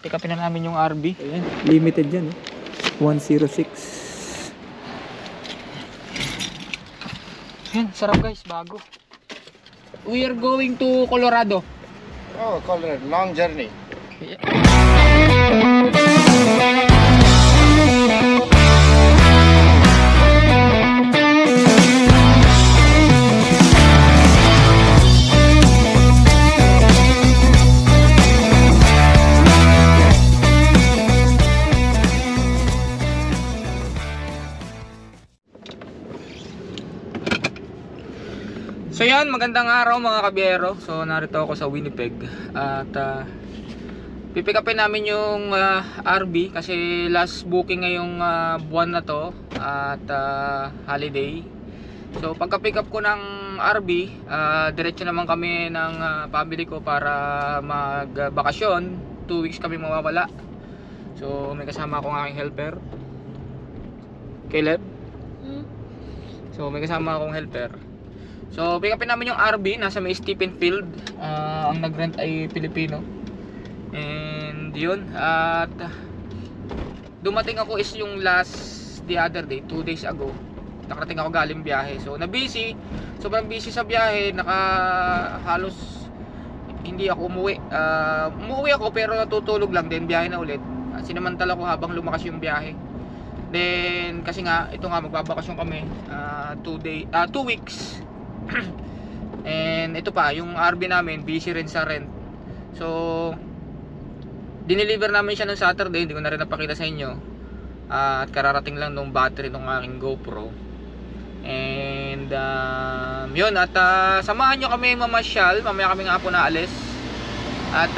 Pick upin na namin yung RB. Ayan, limited yan, 106. Yan, sarap guys, bago. We are going to Colorado. Oh, Colorado, long journey. So yan, magandang araw mga kabiyero. So narito ako sa Winnipeg. At pipick upin namin yung RB kasi last booking ngayong buwan na to. At holiday. So pagka pick up ko ng RB, diretso naman kami ng family ko para magbakasyon. 2 weeks kami mawawala. So may kasama akong aking helper, Caleb. So may kasama akong helper. So pick upin namin yung RB, nasa may Stephen Field. Ang nag-rent ay Pilipino. And yun, at dumating ako is yung the other day, 2 days ago. Nakarating ako galing biyahe. So na-busy, sobrang busy sa biyahe, halos hindi ako umuwi. Umuwi ako pero natutulog lang din, biyahe na ulit. Sinamantala ko habang lumakas yung biyahe. Then kasi nga, ito nga magbabakasyon kami 2 weeks. And ito pa, yung RB namin busy rin sa rent. So dineliver namin siya ng Saturday, hindi ko na rin napakita sa inyo. At kararating lang nung battery ng aking GoPro. And yun, at samahan nyo kami mamasyal. Mamaya kami nga po naalis. At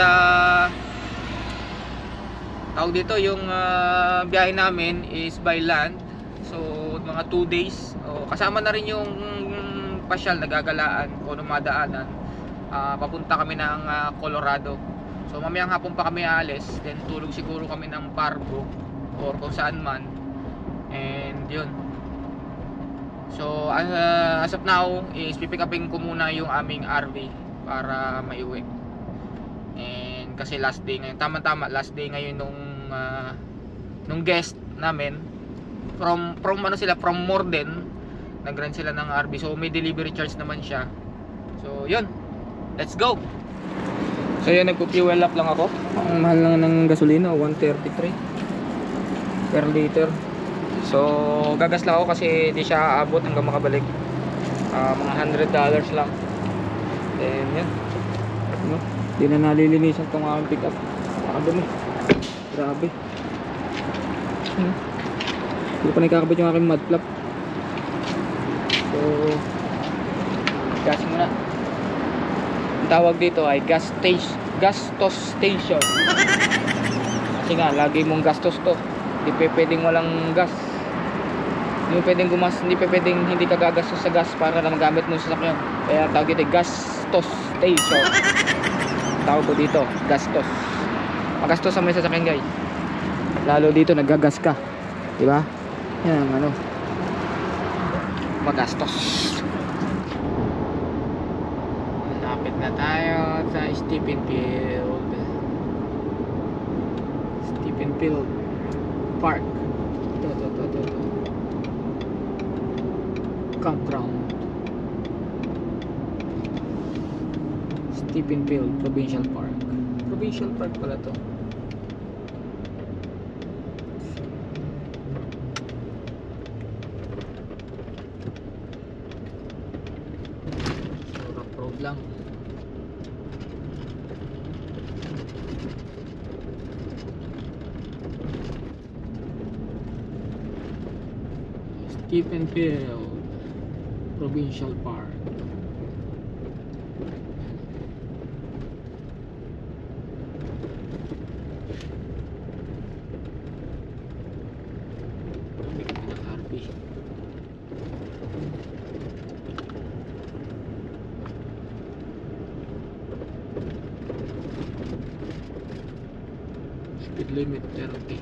tawag dito, yung biyahe namin is by land. So mga 2 days. Kasama na rin yung pasyal, nagagalaan o dumadaanan. Papunta kami ng Colorado. So mamayang hapon pa kami aalis. Then tulog siguro kami ng Fargo or kung saan man. And yun. So as of now is pipick upin ko muna yung aming RV para maiuwi. And kasi last day ngayon, tama last day ngayon nung guest namin from Morden. Nag-rent sila ng RV, so may delivery charge naman siya. So yun, let's go. So yun, nagpo-fuel up lang ako. Ang mahal lang ng gasolina, 133 per liter. So gagas lang ako kasi hindi siya aabot hanggang makabalik. Mga $100 lang. Then yun, Di na nalilinisan itong aming pick up. Nakadumi. Grabe. Hindi pa nakakabit yung aking mud flap. So gas muna. Ang tawag dito ay gastos station. Kasi nga lagi mong gastos to. Hindi pwedeng walang gas. Hindi pwedeng hindi ka gagastos sa gas para na magamit mo sa sasakyan. Kaya tawag dito gastos station. Tawag ko dito, gastos. Magastos sa may sasakyan, guys. lalo dito naggagas ka, di ba? Yan ang ano, magastos. Malapit na tayo sa Stephen Field Park. Ito. Campground. Stephen Field Provincial Park. Provincial Park pala to. Road lang. Stephen Field Provincial Park. Speed limit 30.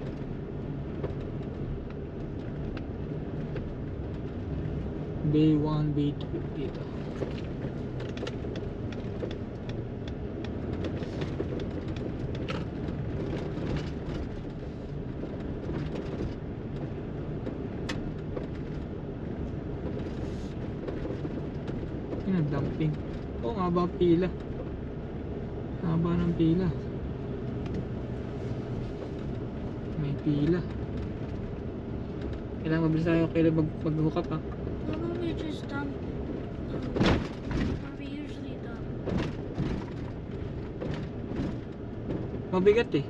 B1, B2 dito. dumping. Oh, haba pila. Haba ng pila. May pila. Kailangan mabilis tayo kailan mag-hook up ha. What would we just dump? Where we usually dump? Mabigat eh.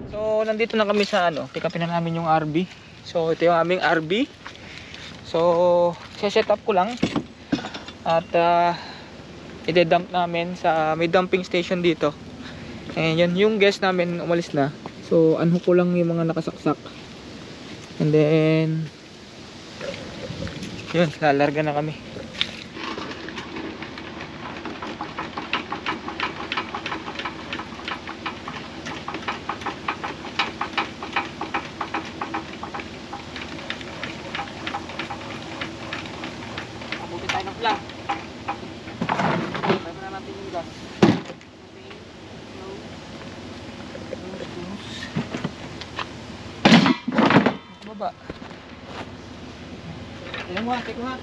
So, nandito na kami sa pick upin na namin yung RB. So, ito yung aming RB. So, set up ko lang. At, i-dump namin sa may dumping station dito. And yun, yung guest namin umalis na. So, unhook ko lang yung mga nakasaksak. And then, yun, lalarga na kami. Tayo ng flag. Tayo na natin yung gas. Baba. Tignan mo ha, tignan mo ha.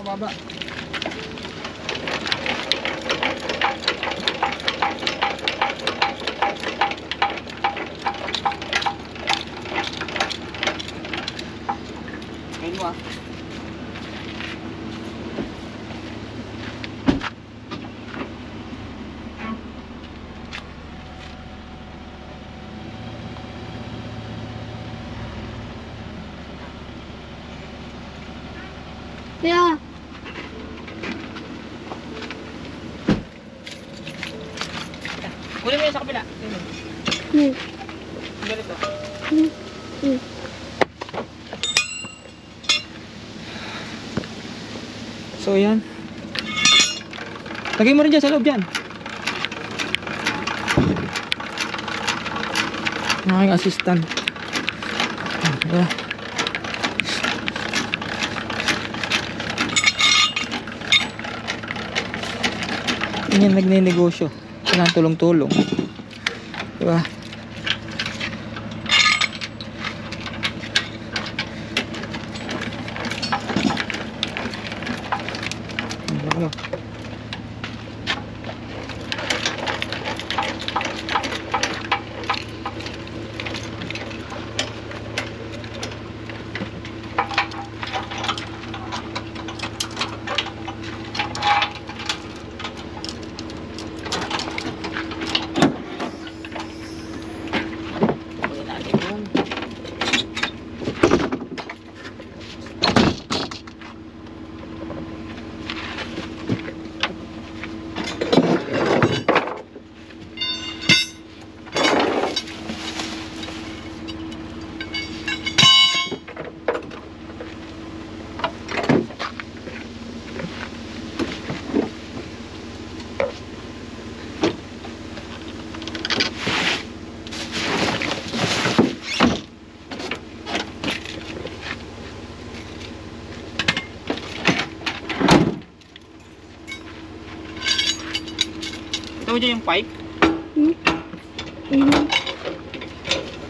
Pababa. Ngayon mo ah. Yeah. Kunin mo yun sa kabila. Ganito. So yan. Lagay mo rin dyan sa loob yan. Ang aking assistant. Ayan. Yan nagne-negosyo. Kailangan tulong-tulong. Diba? Ano? Ito mo dyan yung pipe?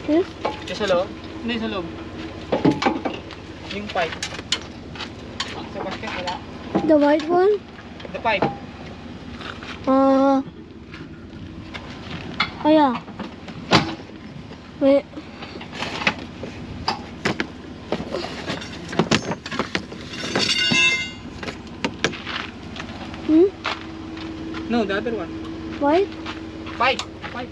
Yes? Yung sa loob? Hindi, sa loob. Yung pipe. Sa basket, wala. The white one? The pipe. Oh yeah. Wait. Hmm? No, the other one. White? Fight. Fight.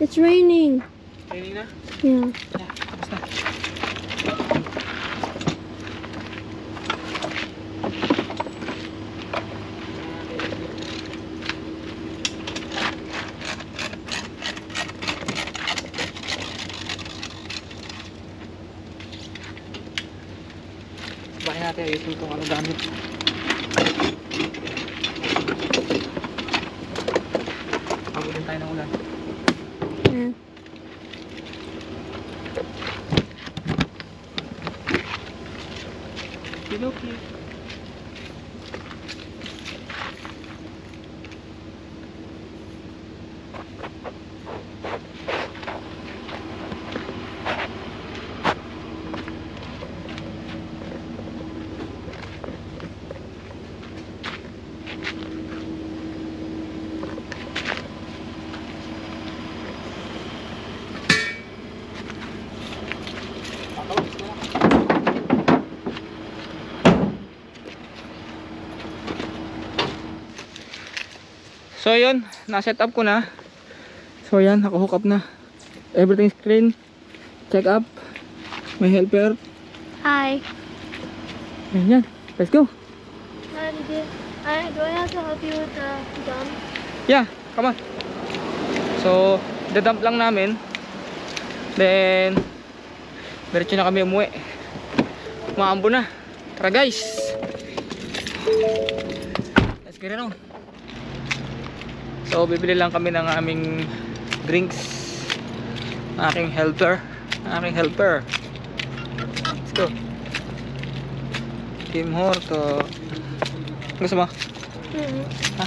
It's raining. Raining na? Yeah. Tapos na. Sabahin natin ayusin kung ano gamit. Abutin tayo ng ulan. Yeah. Okay. So yun, na-set up ko na. So yan, naka-hook up na. Everything's clean. Check up. May helper. Hi. Yan yan. Let's go. Do I have to help you with the dump? Yeah, come on. So, dadump lang namin. Then, diretso na kami umuwi. Maambo na. Tara guys. Let's get it on. So, bibili lang kami ng aming drinks. Aking helper. Let's go. Tim Horto. Gusto mo? Ha?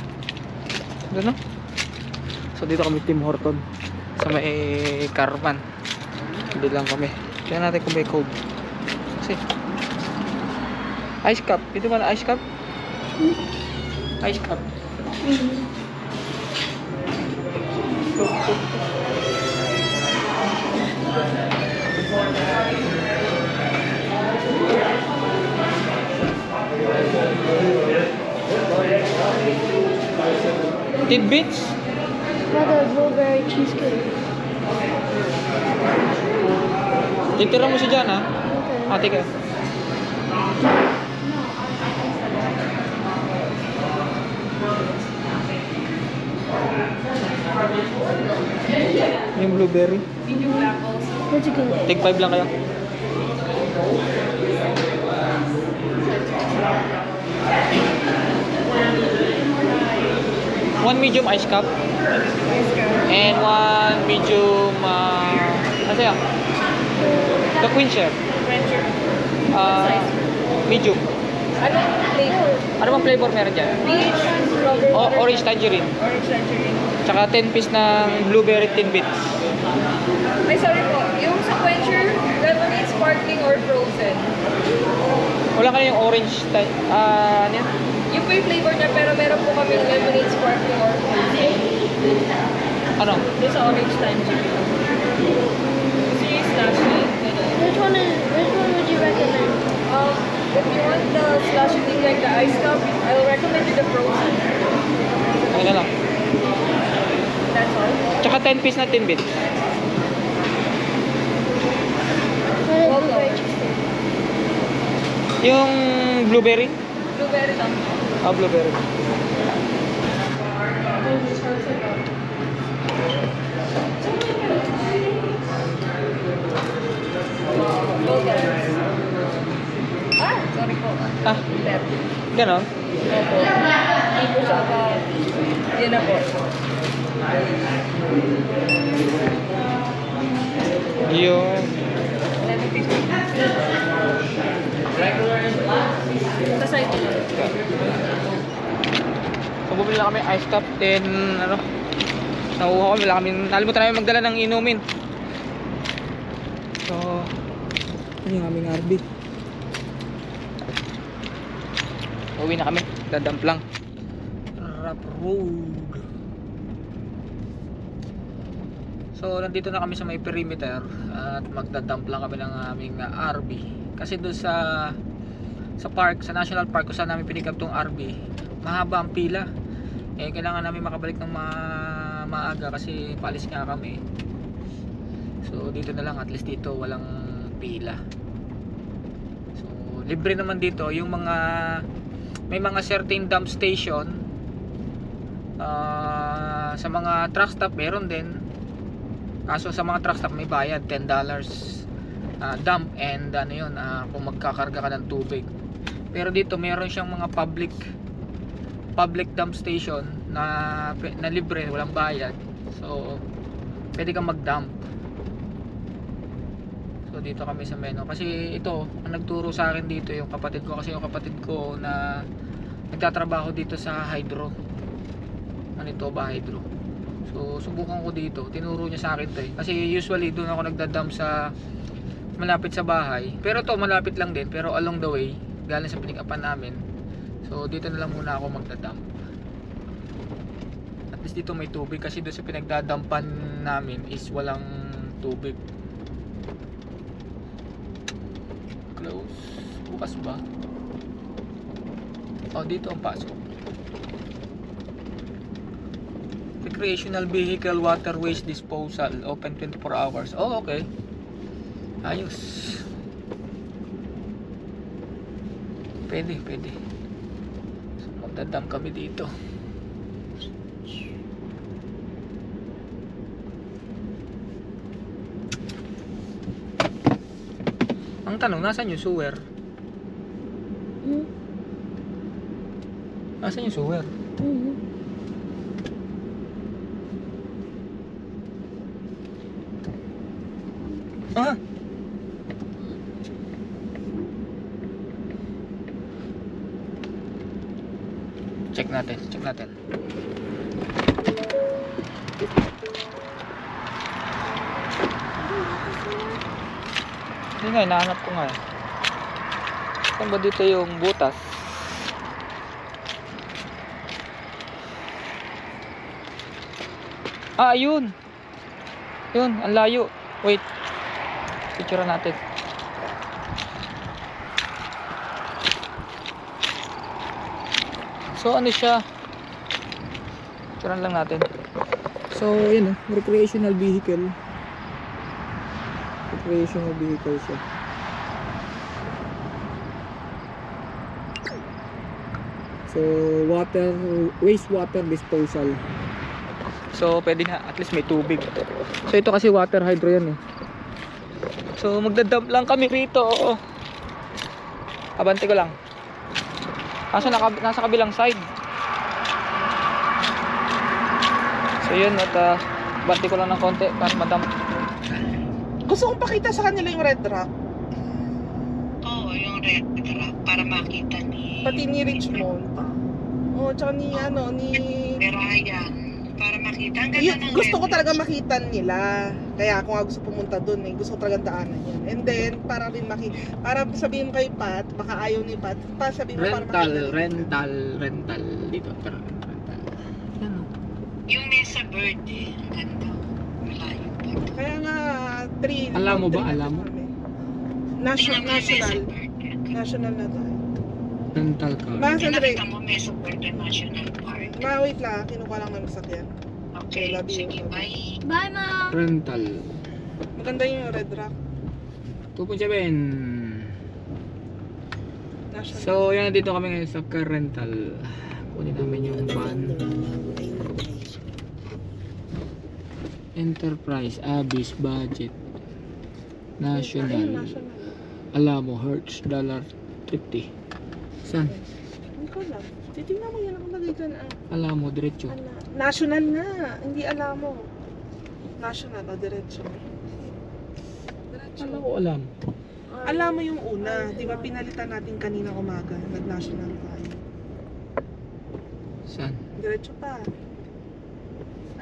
Gano? So, dito kami Tim Horton. Sa may Carman. Bibili lang kami. Tingnan natin kung may code. Kasi ice cup. Dito ba na ice cup? Ice cup. Tidbits? Another blueberry cheesecake. Titira mo siya dyan ha? Okay. Ate ka. Yung blueberry. What'd you get? Take 5 lang kayo. One medium ice cup. And one medium Kasi yan? The quencher. Quencher. Medium. Anong flavor? Ano bang flavor meron dyan? Peach, strawberry, Orange tangerine. orange tangerine. Tsaka 10 piece ng blueberry tinbits. Ay, sorry po. Yung sa quencher, lemonade, sparkling, or frozen. Wala ka na yung orange ano yan? Yung po yung flavor niya, pero meron po kami lemonade, sparkling, or frozen. Ano? Doon sa orange tangerine. Gusto niyo yung slashing? Which one would you recommend? If you want the slushy thing like the ice cup, I'll recommend you the frozen. Ayun na lang. That's all. Tsaka 10 piece na tinbits. Welcome. Yung blueberry? Blueberry lang. Blueberry. Sorry po. Ah, Left. ganon? Opo. Hindi po siya ka... Yun na po. Yung... 11.50. Sa side po. So, bumili lang kami ice cup, then ano, nakuha kami, nalimutan namin magdala ng inumin. So, yun yung aming RB. Uwi na kami, dadump lang. Rap road. So, nandito na kami sa may perimeter at magdadump lang kami ng aming RB. Kasi doon sa park, sa national park kung saan namin pinick up tong RB, mahaba ang pila. Eh, kailangan namin makabalik ng maaga kasi paalis nga kami. So, dito na lang, at least dito walang pila. So, libre naman dito yung mga may mga certain dump station. Sa mga truck stop meron din. Kaso sa mga truck stop may bayad $10 dump and ano yun, kung magkakarga ka ng tubig. Pero dito meron siyang mga public dump station na libre, walang bayad. So pwede kang mag-dump. So dito kami sa Meno. Kasi ito, ang nagturo sa akin dito yung kapatid ko. Kasi yung kapatid ko na nagtatrabaho dito sa Hydro, Manitoba Hydro. So subukan ko dito, tinuro niya sa akin to eh. Kasi usually doon ako nagda-dump sa malapit sa bahay. Pero to malapit lang din, pero along the way galing sa pinikapan namin. So dito na lang muna ako magda-dump. At least dito may tubig kasi doon sa pinagdadampan namin is walang tubig. Close. Bukas ba? Oh, dito ang pasok. Recreational vehicle water waste disposal, open 24 hours. Oh, okay. Ayos. Pwede. So, magdadam kami dito. Ang tanong, nasaan yung sewer? Nasaan yung sewer? Ah! Check natin. Hindi nga, hinahanap ko nga. Saan ba dito yung butas? Ah, ayun! Yun, ang layo. Wait. Picture natin. So ano siya? Picture lang natin. So yun, recreational vehicle. Recreational vehicle siya. So wastewater disposal. So pwede na, at least may tubig. So ito kasi water hydro yan eh. So magdadump lang kami rito. Abante ko lang. Kaso nasa kabilang side. So yun, at abante ko lang ng konti para madump. Gusto kong pakita sa kanila yung red rock. Oo, yung red rock para makita ni... Pati ni Richmond. Oh, tsaka ni Pero ayan, para makita. Ang ganda Yung, ng gusto ko red talaga rock. makita nila. Kaya ako nga gusto pumunta doon eh. Gusto ko talaga daanan yan. And then, para rin para sabihin mo kay Pat, baka ayaw ni Pat, sabihin mo para makita. Rental. Dito, pero rental. Yan o. Yung Mesa Bird eh. Ang ganda. Malayo pa ito. Kaya nga, 3. Alam mo ba? Alam mo? National. Mesa Bird. National na tayo. Rental car. Sandali. Nakita mo Mesa Bird National Park. Wait lang. Kinukuha lang ng sakyan. Okay, love you. sige, bye. Bye, Mom. Rental. Maganda yung red rock. 2.7. National. So, yan, dito kami ngayon sa car rental. Kunin namin yung van. Enterprise, Abyss, Budget, National, Alamo, Hertz, $50. Saan? Hindi ko alam. Titingnan mo yan ang lagay dyan. Alamo, diretso. National nga. Hindi alam mo. National o diretso. Alam ko alam. Alam mo yung una. Di ba pinalitan natin kanina umaga. Nag-national tayo. Saan? Diretso pa.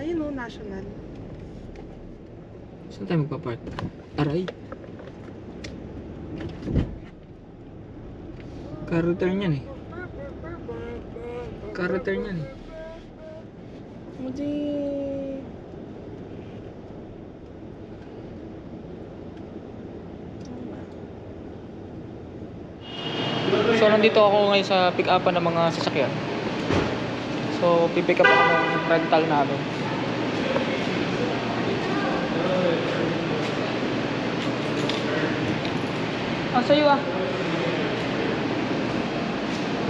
Ayun o, national. Saan tayo magpapark? Aray. Car return yan eh. Car return yan eh. Hindi. So nandito ako ngayon sa pick-upan ng mga sasakyan. So pipick up ako ng rental namin. Sa'yo ah.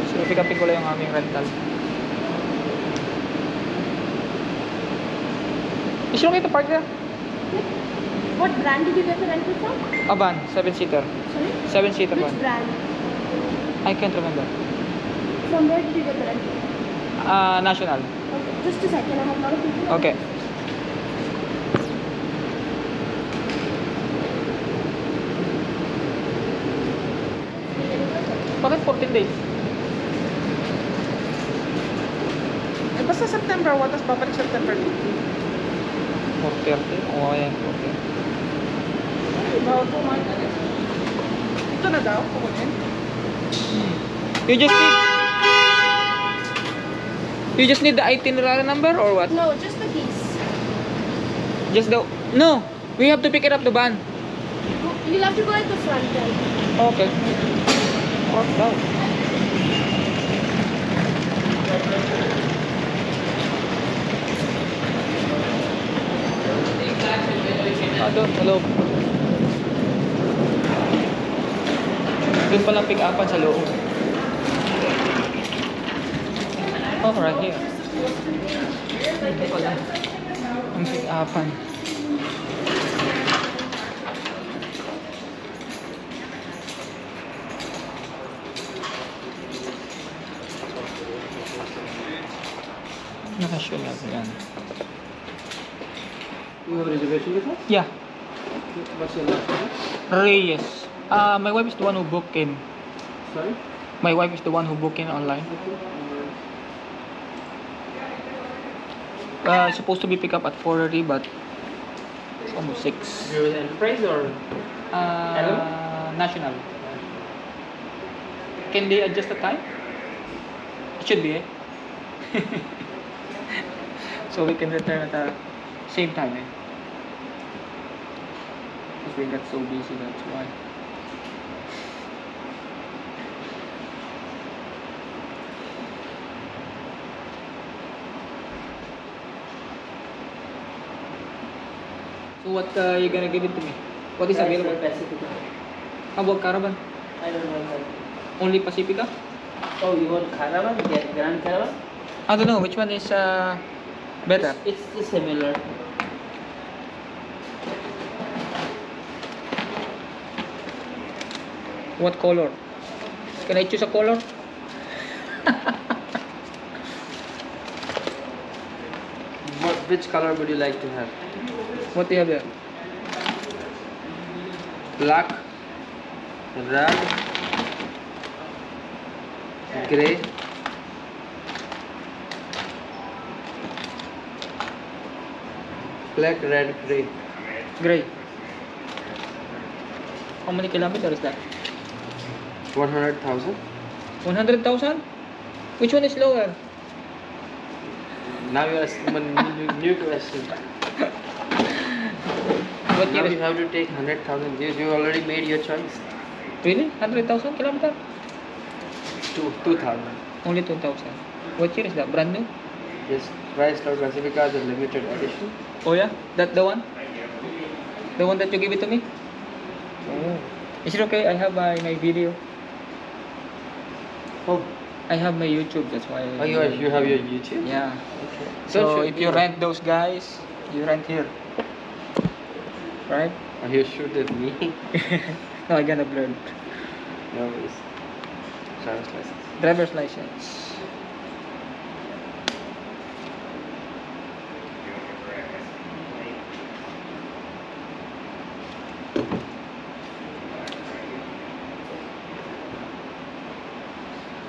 So pick upin ko lang yung aming rental. Is it okay to park there? What brand did you get the rental from? A van, 7-seater. Sorry? 7-seater Which van. brand? I can't remember. From where did you get the rental? National. Okay, just a second. I have a lot of people. Okay. Bakit 14 days? Eh, basta September 1, tapos babalik September 2. 430? Oo, ayan. Okay. Bawal po man. Ito na daw, kukunin. You just need the itinerary number or what? No, just the keys. Just the... No! We have to pick it up the van. You'll have to go at the front then. Okay. Worked out. Doon, sa loob. Doon palang pick-upan sa loob. Oh, right here. Dito pala. Ang pick-upan. Nakasyon natin yan. You have a reservation with us? Yeah. What's your last name? Reyes. My wife is the one who booked in. Sorry? My wife is the one who booked in online. Supposed to be picked up at 4:30, but it's almost 6. You're with Enterprise or? National. Can they adjust the time? It should be, eh? So we can return at the same time, eh? Because we got so busy, that's why. So what you gonna give it to me? What is available? Pacifica. How about Caravan? I don't know that. Only Pacifica? Oh, you want Caravan? Grand Caravan? I don't know which one is better. It's similar. What color? Can I choose a color? Which color would you like to have? What do you have there? black, red, gray, black, red, gray. Gray. How many kilometers is that? 100,000. 100,000? Which one is lower? Now you are new question. What Now year you is have to take 100,000. You already made your choice. Really? 100,000 kilometers? 2,000. Only 2,000. What year is that? Brand new? Yes, Chrysler Pacifica, the limited edition. Oh yeah? That the one? The one that you give it to me? Oh. Is it okay? I have my video. Oh, I have my YouTube, that's why. you have your YouTube? Yeah. Okay. So Don't shoot if you me. rent those guys, you rent here. Right? Oh, you shoot at me. No, I gonna blur. No worries. Driver's license. Driver's license.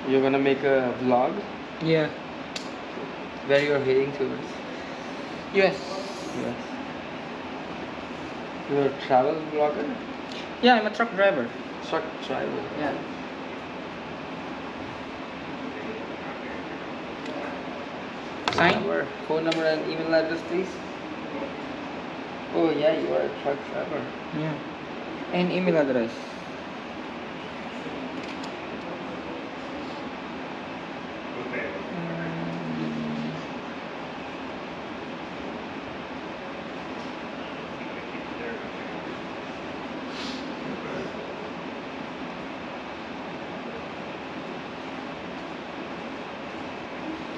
You're gonna make a vlog Yeah. where you're heading towards. Yes. Yes. You're a travel vlogger? Yeah, I'm a truck driver. Truck driver. Yeah. Sign? Phone number and email address, please. Oh yeah, you are a truck driver. Yeah. And email address.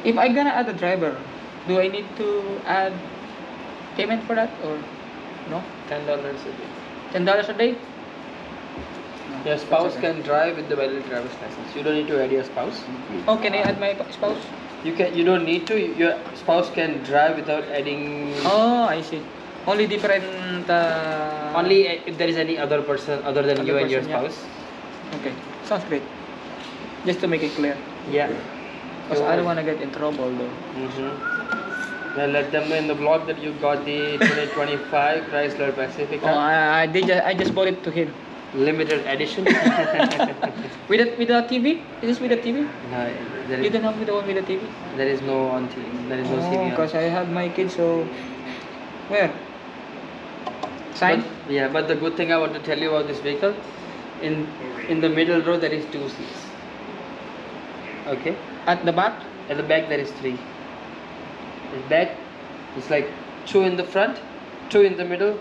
If I gonna add a driver, do I need to add payment for that or no? $10 a day. $10 a day? No, Your spouse that's okay. can drive with the valid driver's license. You don't need to add your spouse. Oh, can I add my spouse? You don't need to. Your spouse can drive without adding. Oh, I see. Only different. Only if there is any other person other than Other you and your person, yeah. spouse. Okay, sounds great. Just to make it clear, Yeah. because I don't wanna get in trouble though. Well, let them know in the blog that you got the 2025 Chrysler Pacifica Oh, I just bought it to him. limited edition. With a TV? Is this with a TV? No, there You is, don't have the one with a TV? there is no on TV. There is no Oh, TV on. because I have my kids, so where? Sign? But, yeah, but the good thing I want to tell you about this vehicle, in the middle row there is 2 seats. Okay. At the back? At the back there is 3. The back it's like 2 in the front, 2 in the middle,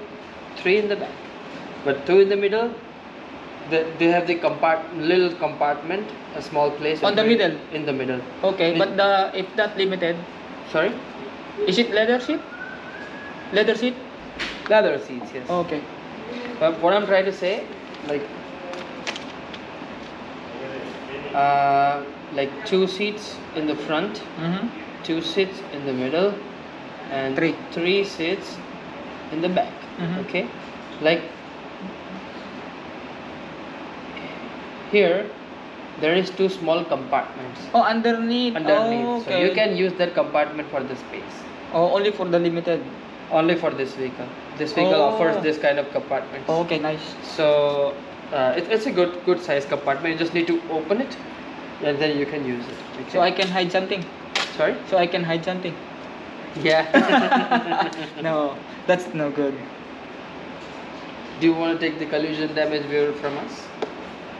3 in the back. But 2 in the middle, they have the little compartment, a small place On the between- middle? In the middle. Okay, Is- but if that limited, Sorry, is it leather seat? Leather seat? leather seats. Yes. Okay. But what I'm trying to say, like 2 seats in the front, Mm-hmm. 2 seats in the middle, and 3 seats in the back. Mhm. Okay, like here there is 2 small compartments Oh, underneath. underneath, Oh, so okay. you can use that compartment for the space. Oh, only for the limited. Only for this vehicle. This vehicle Oh. offers this kind of compartments. Oh, okay, nice. So it's a good size compartment. You just need to open it, and then you can use it. Okay? So I can hide something. Sorry. So I can hide something. Yeah. No, that's no good. Do you want to take the collision damage waiver from us?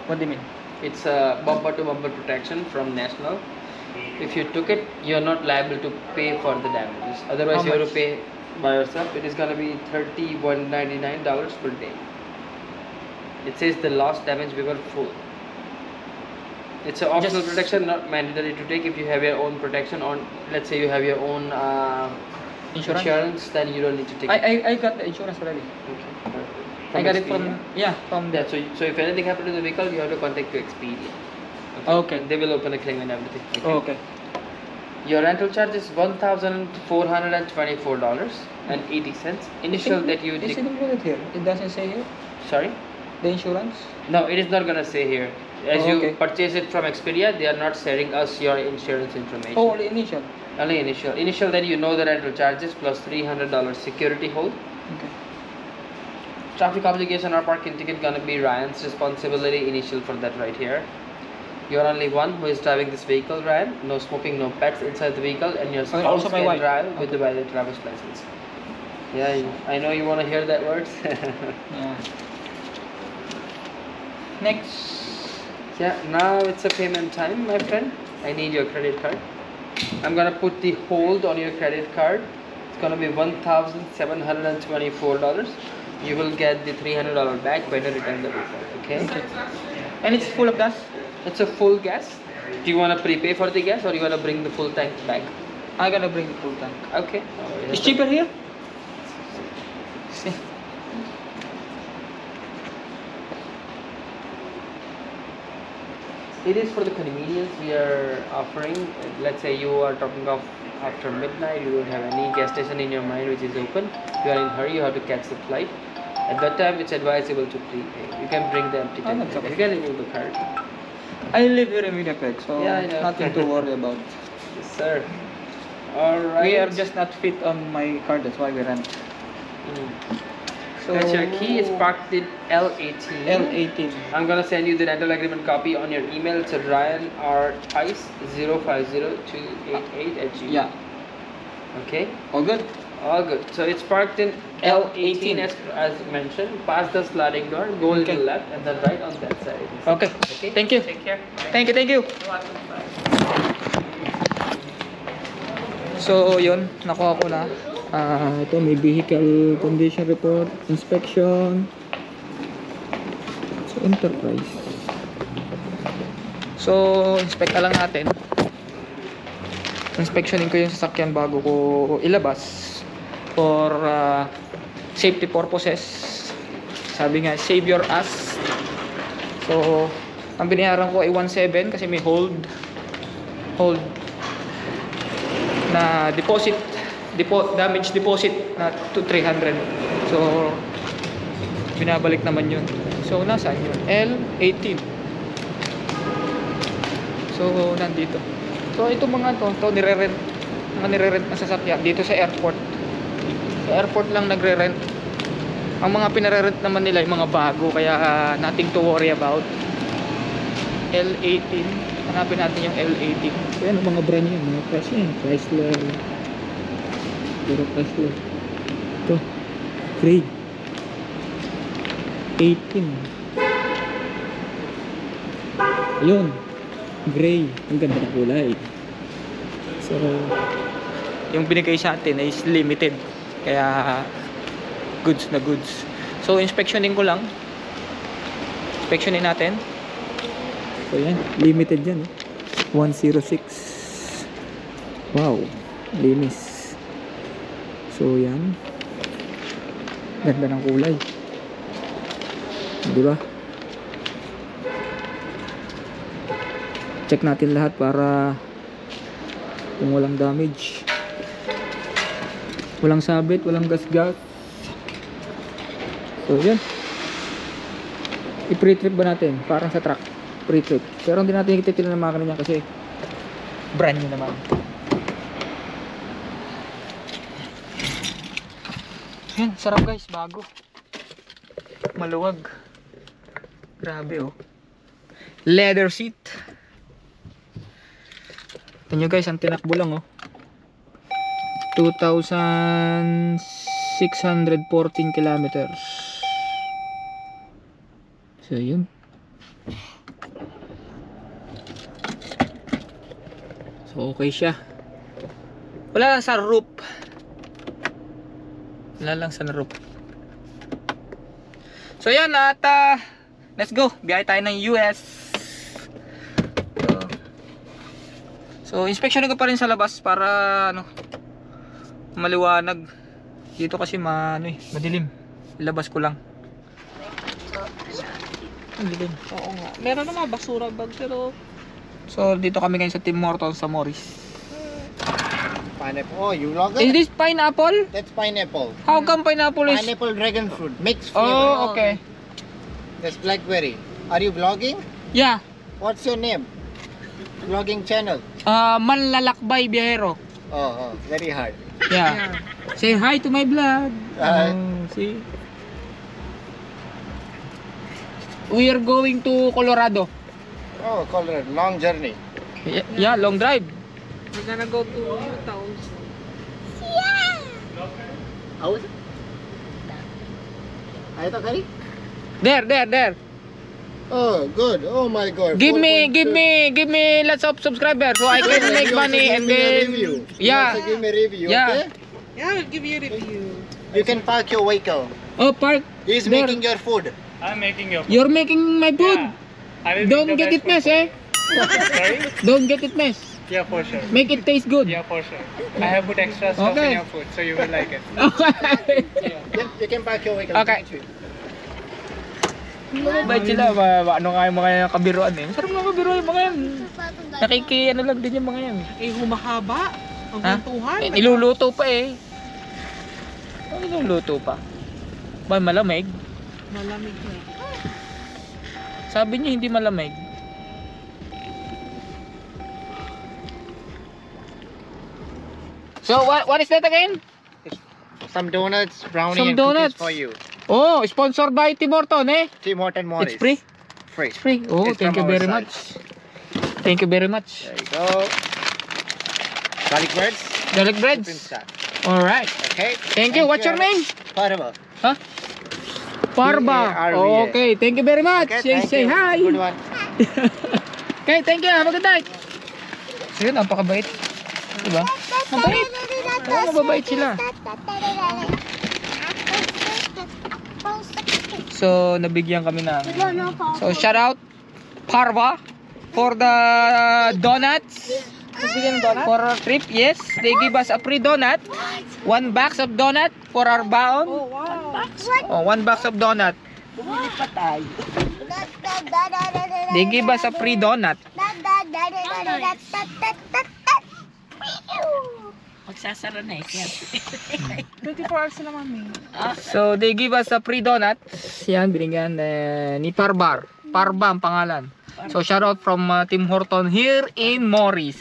What do you mean? It's a bumper to bumper protection from National. If you took it, you're not liable to pay for the damages. Otherwise, How you have much? to pay by yourself. It is gonna be $31.99 per day. It says the loss damage waiver full. It's an optional Just- protection, not mandatory to take. If you have your own protection, or let's say you have your own insurance, then you don't need to take it. I got the insurance already. Okay. I got it Expedia? from Yeah, there. so if anything happened to the vehicle, you have to contact your Expedia. Okay. And they will open a claim and everything. Okay. Your rental charge is $1,424.80. Initial that you Is it included here? It doesn't say here. sorry, The insurance? No, it is not gonna say here. As Oh, you okay. purchase it from Expedia, they are not sharing us your insurance information. Oh, only initial. Only initial. Initial, then you know the rental charges plus $300 security hold. Okay. Traffic obligation or parking ticket gonna be Ryan's responsibility initial for that right here. You're only one who is driving this vehicle, Ryan. No smoking, no pets inside the vehicle, and your spouse also my can wife. drive with the valid driver's license. Yeah, I know you wanna hear that word. Yeah. Next. Yeah, now it's a payment time, my friend. I need your credit card. I'm gonna put the hold on your credit card. It's gonna be $1,724. You will get the $300 back when you return the refund. Okay? And it's full of gas? It's a full gas. Do you wanna prepay for the gas or you wanna bring the full tank back? I'm gonna bring the full tank. Okay. It's cheaper here? See. It is for the convenience we are offering. Let's say you are talking of after midnight, you don't have any gas station in your mind which is open. You are in a hurry, you have to catch the flight. At that time, it's advisable to prepay. You can bring the empty tank. that's back. okay. You can remove the card. I live here in Winnipeg, so Yeah, I know. nothing to worry about. Yes, sir. All right. We are just not fit on my car, that's why we rent. So That's your key. It's parked in L18. L18. I'm gonna send you the rental agreement copy on your email. It's ryanrtice050288@gmail. Yeah, Okay. all good. All good. So it's parked in L18 as mentioned. Past the sliding door, go a little Okay. left and then right on that side. Okay. Okay. Thank you. Take care. Bye. Thank you. So, yun, nakuha ko na. Ito, may vehicle condition report, inspection. So, Enterprise. So, inspect na lang natin. Inspectionin ko yung sasakyan bago ko ilabas for safety purposes. Sabi nga, save your ass. So, ang binayaran ko ay 1.7 kasi may hold na damage deposit na to 300. So, binabalik naman yun. So, nasaan yun? L18. So, nandito. So, ito mga to nire-rent. Mga nire-rent na sasakyan dito sa airport. Sa airport lang nagre-rent. Ang mga pinare-rent naman nila yung mga bago, kaya nothing to worry about. L18. Hanapin natin yung L18. So, yan ang mga brand yan. Mga price yan. Chrysler. Puro Chrysler. Ito. Gray. 18. Ayun. Gray. Ang ganda na kulay. So, yung binigay sa atin is limited. Kaya, goods na goods. So, inspectionin ko lang. Inspectionin natin. So, yan. Limited yan. 106. Wow. Linis. So, yan. Ganda ng kulay. Diba? Check natin lahat para kung walang damage. Walang sabit, walang gas-gas. So, yan. I-pre-trip ba natin? Parang sa truck. Pre-trip. Pero hindi natin ikititil ng makina niya kasi brand new naman. Yan, sarap guys, bago. Maluwag. Grabe oh. Leather seat. Ito nyo guys, ang tinakbo lang oh. 2,614 kilometers. So yun. So okay siya. Wala lang sa roof. Wala lang sa roof. So yan at let's go. Biyahe tayo ng US. So inspection ko pa rin sa labas para ano maliwanag. Dito kasi madilim. Ilabas ko lang. Ang dilim. Oo nga. Meron naman basura bag pero So dito kami ngayon sa Tim Hortons sa Morris. Pineapple. Oh, you log Is it? this pineapple? That's pineapple. How come pineapple is? Pineapple dragon fruit. Mixed flavor. Oh, okay. That's blackberry. Are you vlogging? Yeah. What's your name? Vlogging channel. Manlalakbay Biyahero. Oh, very hard. Yeah. Say hi to my vlog. Hi. See. We are going to Colorado. Oh, Colorado. Long journey. Yeah, long drive. We're gonna go to Utah also. Ayata kari? There. Oh, good. Oh my God. Give 4.2. me lots of subscribers so I can make You also money give and me a then review. You yeah. also give me a review. Yeah. Okay? Yeah, we'll give you a review. You can park your vehicle. Oh, park. He's there. making your food. I'm making your You're making my food. I will Don't make the get it best mess, eh? food. Sorry? Don't get it mess. Yeah, for sure. Make it taste good. Yeah, for sure. I have put extra stuff Okay. in your food, so you will like it. Okay. You can park your vehicle. Okay. Mabait sila, ano nga yung mga kabiruan eh. Masarap mga kabiruan yung mga yan. Ano lang din yung mga yan. Eh, humahaba. Ang Ha? kwentuhan. Eh, niluluto pa eh. Ano niluluto pa? Ba, malamig? Malamig na. Sabi niya hindi malamig. So, what is that again? Some donuts, brownie, Some and donuts. cookies for you. Oh, sponsored by Tim Horton eh. Tim Horton Morris. It's free? Free. It's free. Oh, It's thank you from our very side. much. Thank you very much. There you go. Garlic breads. Garlic Supreme breads. Star. Alright. Okay. Thank you. What's your name? Parva. Huh? Parba. P-A-R-V-A. Okay, thank you very much. Okay, thank Say you. hi. Good one. Okay, thank you. Have a good night. So yun, napakabait. Diba? Mabait. Oo, mababait sila. So, nabigyan kami ng... So, shout out Parva for the donuts. For our trip, yes. They give us a free donut. 1 box of donut for our baon. Oh, wow. Oh, 1 box of donut. They give us a free donut. Magsasara na eh. 24 hours na, mami. So, they give us a free donut. Yan, binigyan ni Parbar. Parba ang pangalan. So, shout out from Tim Horton here in Morris.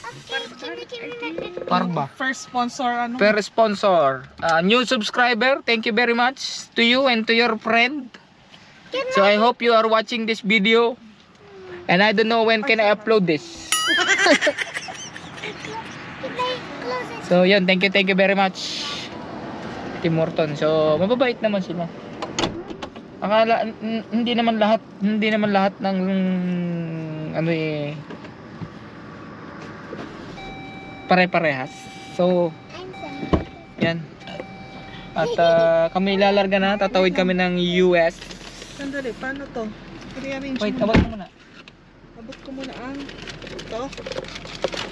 Parba. First sponsor, ano? Per sponsor. New subscriber, thank you very much to you and to your friend. So, I hope you are watching this video. And I don't know when can I upload this. So, yun. Thank you very much. Tim Horton. So, mababait naman sila. Akala, hindi naman lahat ng ano eh pare-parehas. So, yan. At kami lalarga na, tatawid kami ng US. Sandali, paano to? I-rearrange Wait, mo. abot mo muna. Abot ko muna ang ito.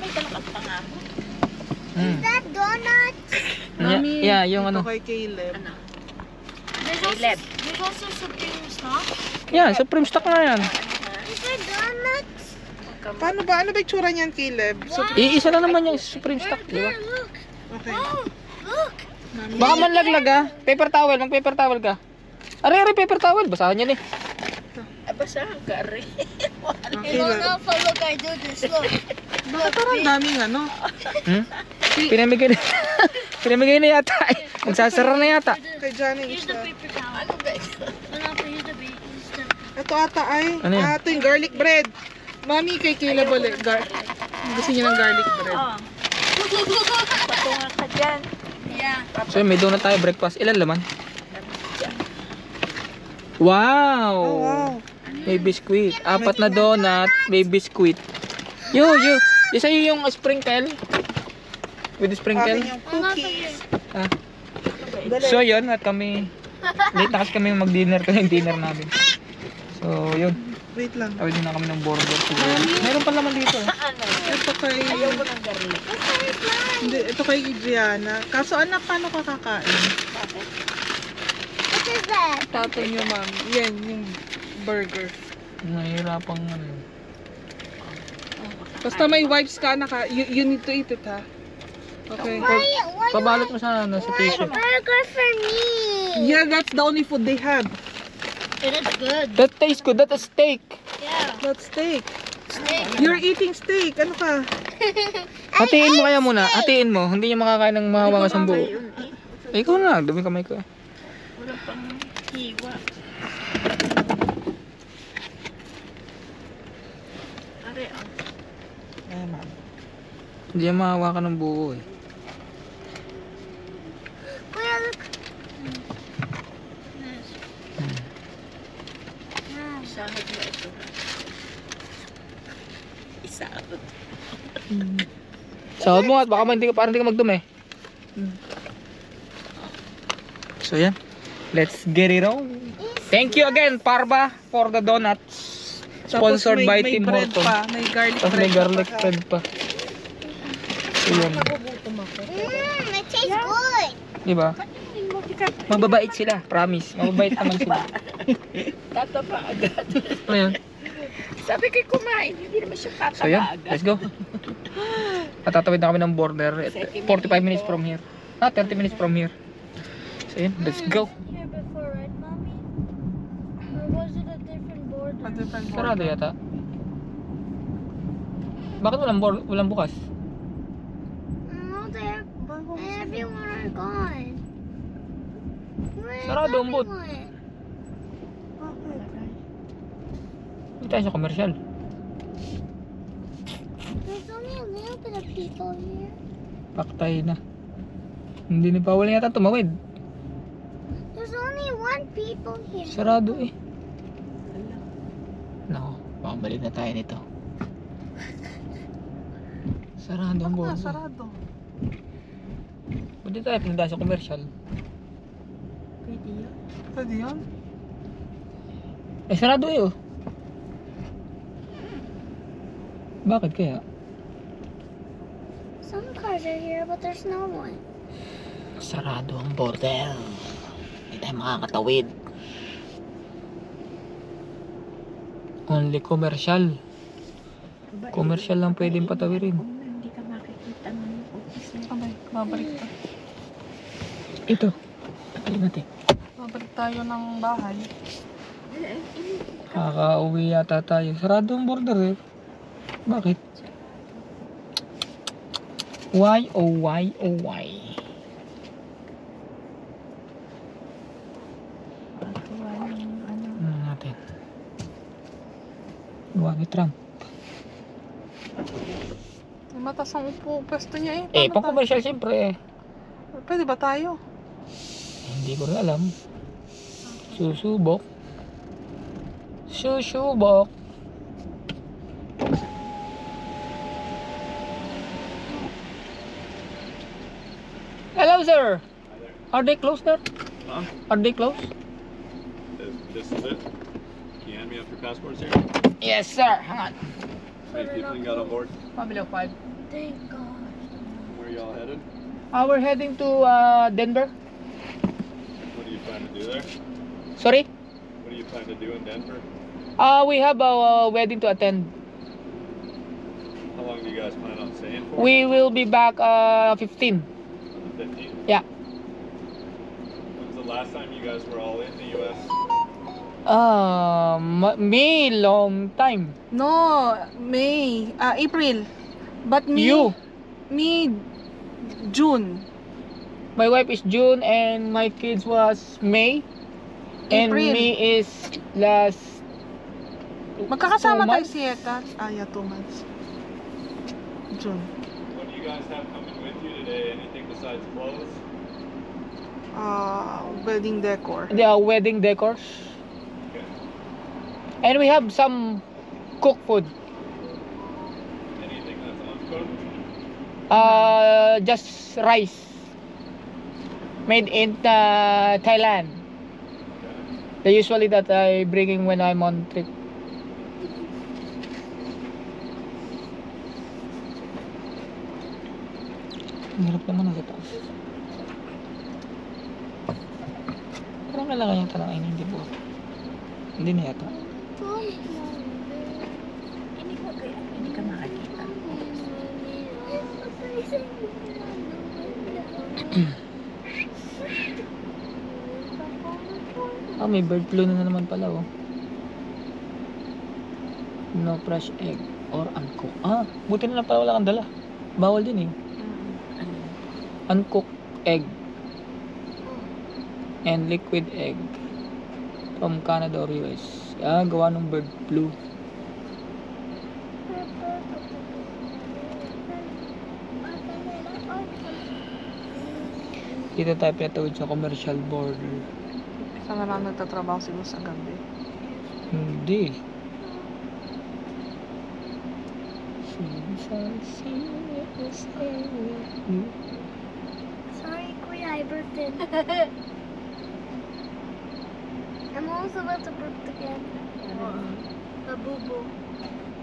May talakat pa nga mo. That donut. Mami, Yeah, yung ito ano. kay Caleb. There's also Supreme stock. Yeah, Supreme stock na yan. Is there donuts? Paano ba? Ano ba itsura niyan, Caleb? So, Iisa lang naman yung Supreme stock, di ba? Look. okay. Look. Baka manlaglag ah. Paper towel, mag-paper towel ka. Are, paper towel. Basahan niya eh. Basahan ka rin. Okay, Caleb. Look, I do this. Look. Bakit parang daming ano? Pinamigay na yata eh. Magsasara na yata. Kay Johnny Here's isa. the paper towel. Here's the paper. Ito ata ay. Ano yan? Ito yung garlic bread. Mami, kay Caleb ulit. Gusto niya ng garlic bread. Patungan ka dyan. Yeah. So may donut tayo breakfast. Ilan laman? Wow! Oh, wow. May biscuit. 4 na donut, may biscuit. Yo! Isa yung sprinkle. With sprinkle. Akin yung cookies. Ah. So yun, at kami late na kasi kami mag-dinner kasi yung dinner namin. So yun, Wait lang. tawid na kami ng burger siguro. Meron pa naman dito. Ito kay... Ayaw ko ng garlic. Hindi, ito kay Gianna. Kaso anak, paano ka kakain? What is that? Tatay niyo, ma'am. Yan, yung burger. Nahihirapang ano. Basta may wipes ka, you need to eat it, ha? Okay. Pabalot mo sa ano, sa tissue. Burger for me. Yeah, that's the only food they have. It is good. That tastes good. That's a steak. Yeah. That's steak. Steak. You're eating steak. Ano ka? Hatiin mo kaya muna. Hatiin mo. Hindi niya makakain ng mahawangas ang buo. Ikaw na. Dumi kamay ko. Wala pang hiwa. Are, Eh, ma'am. Hindi niya mahawakan ng buo eh. Kuya, look. Yes. Isahod mo ito. Isahod. Sahod mo at baka parang hindi ka magdumi. So yan. Let's get it on. Thank you again, Parba, for the donuts. Sponsored by Tim bread Hortons. pa. May garlic Tapos may garlic pa. bread pa. So yan. It tastes good. Diba? Mababait sila, promise. Mababait naman sila. Tata pa agad. Ano yan? Sabi ko'y kumain, hindi naman siya So tataba yan, agad. let's go. Patatawid na kami ng border. 45 minutes from here. 30 minutes from here. So yan, let's go. Here before, right, mommy? Or was it a different border? A different border. Sarado yata. Bakit walang bukas? No, they're everyone are gone. Where's Sarado ang boat. everyone? Hindi tayo sa commercial. There's only a little bit of people here. Paktay na. Hindi ni Paul yata tumawid. There's only one people here. Sarado eh. Nako, pabalik na tayo nito. Sarado ang boat. Sarado. Ba't di tayo pinunta sa commercial? Pwede yun? Eh sarado eh oh. Bakit kaya? Some cars are here, but there's no one. Sarado ang bordel. Hindi tayo makakatawid. Only commercial. Commercial lang pwedeng patawirin. Hindi ka makikita ng office na. Abay, babalik pa. Ito. Tagalin natin. Babalik tayo ng bahay. Kakauwi yata tayo. Sarado ang border eh. Bakit? Why oh why oh why? Ano natin? Gawa ni Trump. May matas ang pwesto niya Eh, eh. pang commercial siyempre eh. Pwede ba tayo? Hindi ko rin alam. Susubok. Susubok. Hello, sir. Are they closed there? Huh? Are they closed? This is it? Can you hand me up your passports here? Yes, sir. Hang on. How many people you got on board? Family of 5. Thank God. Where are y'all headed? We're heading to Denver. What do you plan to do there? Sorry? What do you plan to do in Denver? We have a wedding to attend. How long do you guys plan on staying for? We will be back 15. On the 15th? Yeah. When was the last time you guys were all in the U.S.? Me long time. No, May. April. But me. You. Me, June. My wife is June and my kids was May. And April. me is last Magkakasama 2 tayo months? siya. Yeah, 2 months. June. What do you guys have coming with you today? Anything besides clothes? Wedding decor. the wedding decors. Okay. And we have some cooked food. Anything that's uncooked? Just rice. Made in Thailand. The usually that I bringing when I'm on trip. Ang hirap naman nasa taas. Parang kailangan yung talangin, hindi po. Hindi na yata. Hindi ka makakita. may bird flu na naman pala, oh. No fresh egg or uncooked. Ah, buti na lang pala wala kang dala. Bawal din eh. Uncooked egg and liquid egg from Canada or US. Ah, gawa ng bird flu. Dito tayo pinatawid sa commercial border. Sa na lang nagtatrabaho siguro sa gabi. Hindi. Sorry, Kuya, I burped in. I'm also about to burp again. The boo-boo.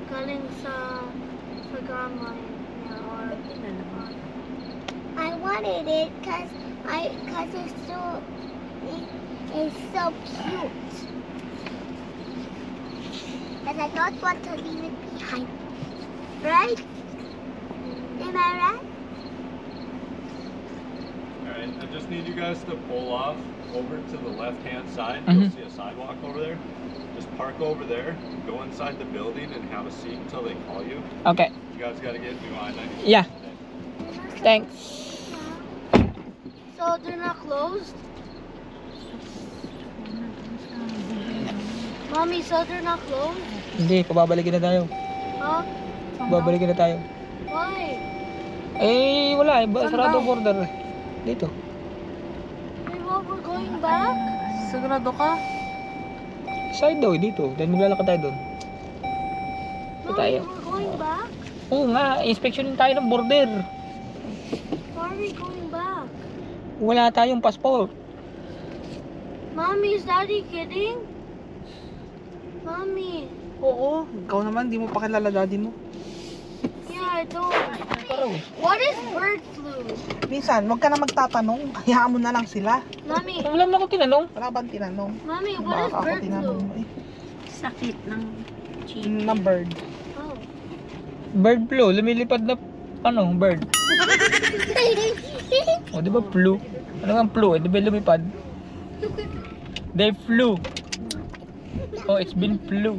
Galing sa grandma niya or I wanted it cause it's so cute. And I don't want to leave it behind. Right? Am I right? Alright, I just need you guys to pull off over to the left-hand side. You'll see a sidewalk over there. Just park over there, go inside the building and have a seat until they call you. Okay. You guys gotta get new I-94. Yeah. Thanks. So they're not closed? Mommy, so they're not closed? Hindi, pababalikin na tayo. Huh? Babalikin na tayo. Why? Eh, wala eh. Sarado border eh. Dito. Wait, what, we're going back? Sigurado ka? Side daw eh, dito. Dahil maglalakad tayo doon. Ito tayo. Mommy, we're going back? Oo nga, inspection tayo ng border. Why are we going back? Wala tayong passport. Mommy, is Daddy kidding? Mommy. Oo. Ikaw naman, di mo pa kilala daddy mo. Yeah, I don't. What is bird flu? Minsan, wag ka na magtatanong. Hayaan mo na lang sila. Mommy. Wala naman ako tinanong. Wala bang tinanong? Mommy, what is Baka ako bird flu? tinanong mo eh. Sakit ng Ng bird. Oh. Bird flu. Lumilipad na, bird. O, di ba flu? Ano nga flu? Eh, di ba lumipad? They flew. Oh, it's been flu.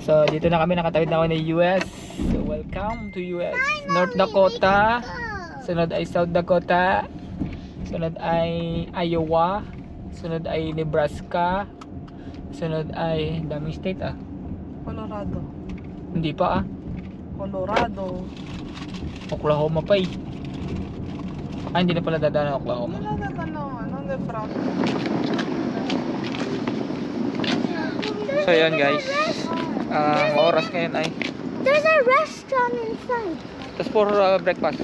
So, dito na kami, nakatawid na kami ng US. So, welcome to US. North Dakota. Sunod ay South Dakota. Sunod ay Iowa. Sunod ay Nebraska. Sunod ay daming state ah. Colorado. Hindi pa ah. Colorado. Oklahoma pa eh. Ah, hindi na pala dadaan ng Oklahoma. Wala na tanong. Nebraska. So, yun guys. Ang oras ngayon ay There's a restaurant inside. just for breakfast.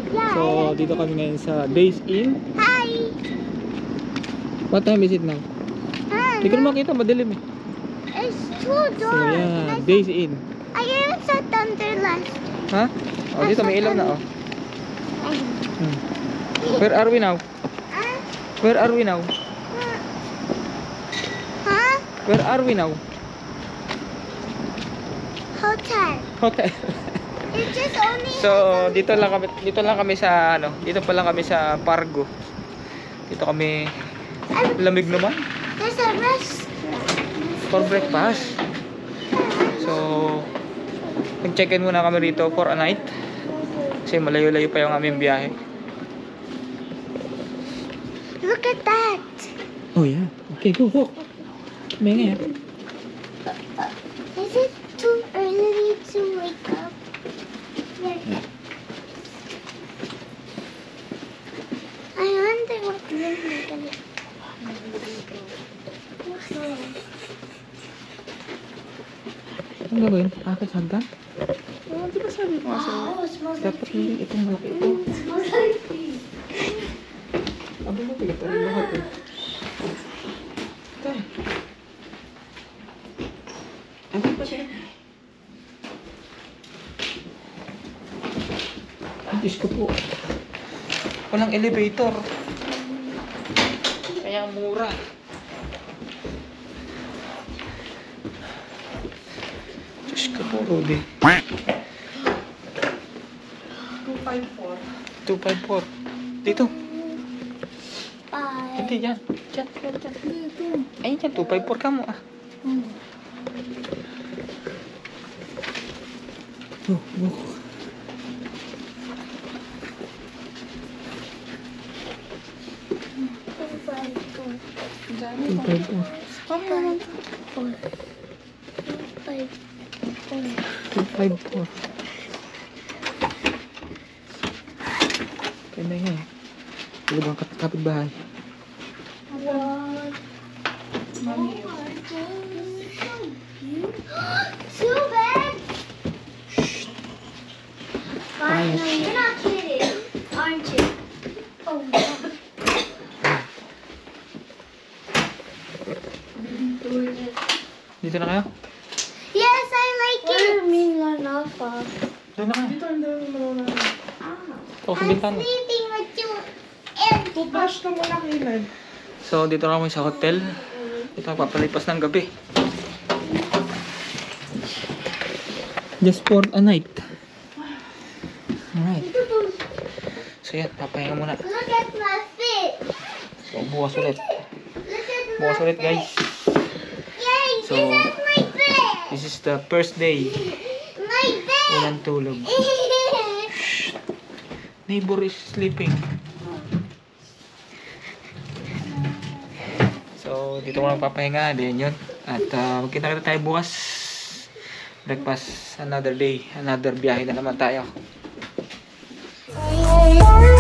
Yeah. So, dito kami ngayon sa Days Inn. Hi. What time is it now? Hi. Hindi ko na makita, madilim eh. It's too So, dark. yeah, Days Inn. I even saw Thunderlust. Ha? Oh, dito may ilaw na oh. Where are we now? Where are we now? Huh? Where are we now? Hotel. Okay. It's just only. So, dito lang kami sa dito pa lang kami sa Pargo. Dito kami lamig naman There's a restaurant. for breakfast. So, nag-check-in muna kami rito for a night. Kasi malayo-layo pa yung aming biyahe. Look at that. Oh yeah. Okay, go. May nga. Is it too early to wake up? Yeah. I wonder what room we're gonna. Ano gagawin? Akit hagdan? Oh, di ba sabi ko nga sa'yo? Dapat hindi itong malaki ito. Aba mo, tigat rin lahat eh. Ito. Ano pa siya? Ang Diyos ko po. Walang elevator. Kaya mura. Diyos ko po, Rudy. 254. 254. Dito. Bye. Hindi, dyan. Dyan. Ayun dyan, 254 ka mo ah. Oh. Dami ko. 254. Kaya na yan. Tulog ang kapitbahay. Two beds? Finally, you're not kidding, aren't you? Oh no. Dito na kayo? Yes, I like it. What do you mean you're not far? Doon na kayo. Ito sa bintana. Sleeping with you. And Toothbrush ka muna, Caleb. So, dito na kami sa hotel. Ito, papalipas ng gabi. Just for a night. Alright. So, yan. Papahinga muna. look at my feet. So, bukas ulit. Look at my Bukas ulit, guys. Yay, So, this is my bed. This is the first day. My bed. Walang tulog. Neighbor is sleeping. So, dito ko lang papahinga. Din yun. At magkita-kita tayo bukas. Breakfast. Another day. Another biyahe na naman tayo. Yeah.